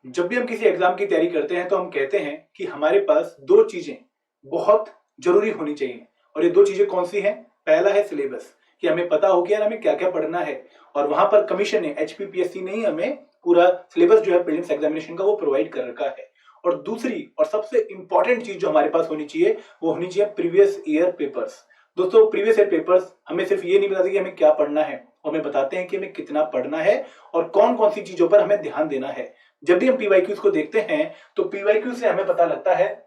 जब भी हम किसी एग्जाम की तैयारी करते हैं तो हम कहते हैं कि हमारे पास दो चीजें बहुत जरूरी होनी चाहिए। और ये दो चीजें कौन सी हैं? पहला है सिलेबस, कि हमें पता हो कि यार हमें क्या क्या पढ़ना है, और वहां पर कमीशन ने, HPPSC ने ही हमें पूरा सिलेबस जो है प्रीलिम्स एग्जामिनेशन का वो प्रोवाइड कर रखा है। और दूसरी और सबसे इंपॉर्टेंट चीज जो हमारे पास होनी चाहिए वो होनी चाहिए प्रीवियस ईयर पेपर्स। दोस्तों, प्रीवियस ईयर पेपर्स हमें सिर्फ ये नहीं बताते कि हमें क्या पढ़ना है, हमें बताते हैं कि हमें कितना पढ़ना है और कौन कौन सी चीजों पर हमें ध्यान देना है। जब भी हम पीवाईक्यूज को देखते हैं तो पीवाईक्यू से हमें पता लगता है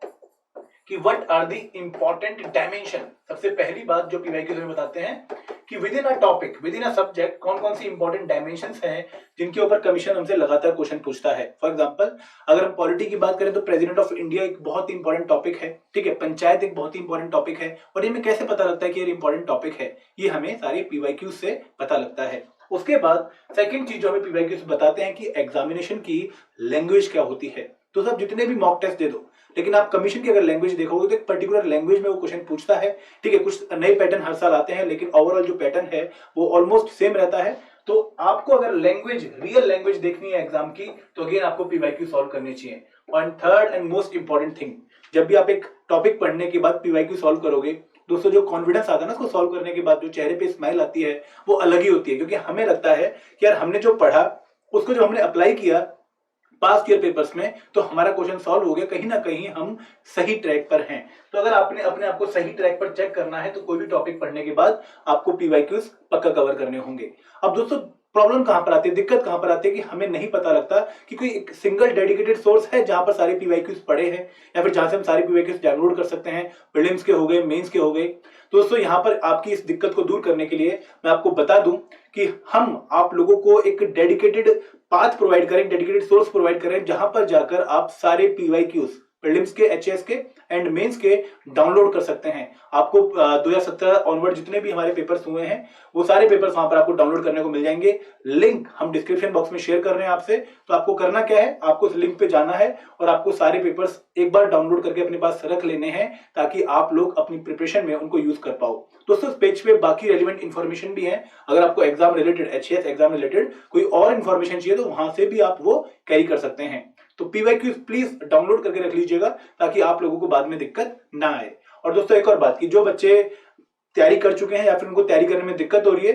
कि what are the important dimension. सबसे पहली बात जो पीवाईक्यूज हमें बताते हैं कि within a topic, within a subject कौन कौन सी इंपॉर्टेंट डायमेंशंस हैं जिनके ऊपर कमीशन हमसे लगातार क्वेश्चन पूछता है। फॉर एग्जांपल, अगर हम पॉलिटी की बात करें तो प्रेसिडेंट ऑफ इंडिया एक बहुत ही इंपॉर्टेंट टॉपिक है, ठीक है। पंचायत एक बहुत ही इंपॉर्टेंट टॉपिक है। और इनमें कैसे पता लगता है कि ये इंपॉर्टेंट टॉपिक है? ये हमें सारे पीवाईक्यूज से पता लगता है। उसके बाद सेकंड चीज जो हमें पीवाईक्यूज बताते हैं कि एग्जामिनेशन की लैंग्वेज क्या होती है। तो सब जितने भी मॉक टेस्ट दे दो, लेकिन आप कमीशन की अगर लैंग्वेज देखोगे तो एक पर्टिकुलर लैंग्वेज में वो क्वेश्चन पूछता है, ठीक है। कुछ नए पैटर्न हर साल आते हैं, लेकिन ओवरऑल जो पैटर्न है वो ऑलमोस्ट सेम रहता है। तो आपको अगर लैंग्वेज, रियल लैंग्वेज देखनी है एग्जाम की, तो अगेन आपको पीवाईक्यू सॉल्व करनी चाहिए। और third and most important thing, जब भी आप एक टॉपिक पढ़ने के बाद पीवाईक्यू सॉल्व करोगे, दोस्तों जो कॉन्फिडेंस आता है ना उसको सॉल्व करने के बाद, जो चेहरे पे स्माइल आती है वो अलग ही होती है। क्योंकि हमें लगता है कि यार हमने जो पढ़ा उसको जो हमने अप्लाई किया पास्ट ईयर पेपर्स में, तो हमारा क्वेश्चन सॉल्व हो गया, कहीं ना कहीं हम सही ट्रैक पर हैं। तो अगर आपने अपने आप को सही ट्रैक पर चेक करना है तो कोई भी टॉपिक पढ़ने के बाद आपको पीवाईक्यूज पक्का कवर करने होंगे। अब दोस्तों, प्रॉब्लम कहां पर आती है, दिक्कत कहां पर आती है कि हमें नहीं पता लगता कि कोई एक सिंगल डेडिकेटेड सोर्स है जहां पर सारे पीवाईक्यूज पड़े हैं, या फिर जहां से हम सारे पीवाईक्यूज डाउनलोड कर सकते हैं। प्रीलिम्स के हो गए, मेंस के हो गए। तो दोस्तों, यहां पर आपकी इस दिक्कत को दूर करने के लिए मैं आपको बता दूं कि हम आप लोगों को एक डेडिकेटेड पाथ प्रोवाइड करें, डेडिकेटेड सोर्स प्रोवाइड करें, जहां पर जाकर आप सारे पीवाईक्यूज प्रीलिम्स के, एचएस के एंड मेंस के डाउनलोड कर सकते हैं। आपको 2017 ऑनवर्ड जितने भी हमारे पेपर्स हुए हैं वो सारे पेपर्स वहां पर आपको डाउनलोड करने को मिल जाएंगे। लिंक हम डिस्क्रिप्शन बॉक्स में शेयर कर रहे हैं आपसे। तो आपको करना क्या है, आपको उस लिंक पे जाना है और आपको सारे पेपर्स एक बार डाउनलोड करके अपने पास रख लेने हैं, ताकि आप लोग अपनी प्रिपरेशन में उनको यूज कर पाओ। दोस्तों, इस पेज पे बाकी रेलिवेंट इन्फॉर्मेशन भी है। अगर आपको exam related, HS exam related कोई और इन्फॉर्मेशन चाहिए तो वहां से भी आप वो कैरी कर सकते हैं। तो पीवाईक्यूज प्लीज डाउनलोड करके रख लीजिएगा, ताकि आप लोगों को बाद में दिक्कत ना आए। और दोस्तों, एक और बात की, जो बच्चे तैयारी कर चुके हैं या फिर उनको तैयारी करने में दिक्कत हो रही है,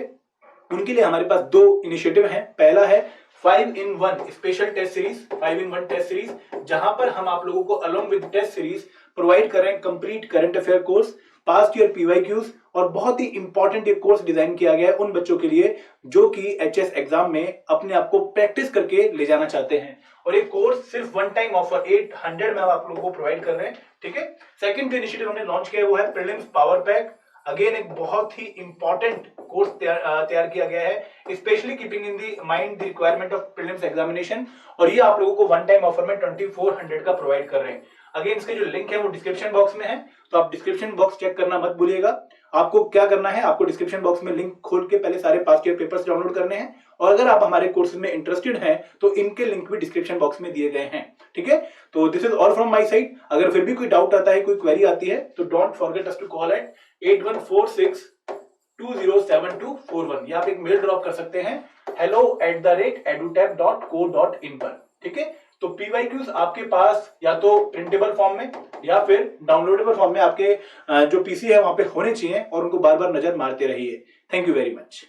उनके लिए हमारे पास दो इनिशिएटिव हैं। पहला है 5-in-1 special test series, 5-in-1 test series, जहां पर हम आप लोगों को along with test series provide कर रहे हैं complete current affair course, past year PYQs, और बहुत ही इंपॉर्टेंट ये कोर्स डिजाइन किया गया है उन बच्चों के लिए जो कि एचएस एग्जाम में अपने आप को प्रैक्टिस करके ले जाना चाहते हैं। और ये कोर्स सिर्फ वन टाइम ऑफर 800 में आप लोगों को प्रोवाइड कर रहे हैं, ठीक है। सेकंड जो इनिशिएटिव हमने लॉन्च किया है वो है प्रीलिम्स पावर पैक। अगेन एक बहुत ही इंपॉर्टेंट कोर्स तैयार किया गया है, specially keeping in the mind the requirement of prelims examination. और ये आप लोगों को वन टाइम ऑफर में 2400 का प्रोवाइड कर रहे हैं। अगेन इसके जो लिंक है वो डिस्क्रिप्शन बॉक्स में है, तो आप डिस्क्रिप्शन बॉक्स चेक करना मत भूलिएगा। आपको क्या करना है, आपको डिस्क्रिप्शन बॉक्स में लिंक खोल के पहले सारे पास्ट ईयर पेपर्स डाउनलोड करने हैं। और अगर आप हमारे कोर्सेज में इंटरेस्टेड हैं तो इनके लिंक भी डिस्क्रिप्शन बॉक्स में दिए गए हैं, ठीक है। तो this is all from my side. अगर फिर भी कोई डाउट आता है, कोई क्वेरी आती है, तो don't forget us to call at 8146207241, या आप एक मेल ड्रॉप कर सकते हैं hello@edutech.co.in पर, ठीक है। तो पीवाईक्यूज आपके पास या तो प्रिंटेबल फॉर्म में या फिर डाउनलोडेबल फॉर्म में आपके जो पीसी है वहां पे होने चाहिए, और उनको बार बार नजर मारते रहिए। Thank you very much.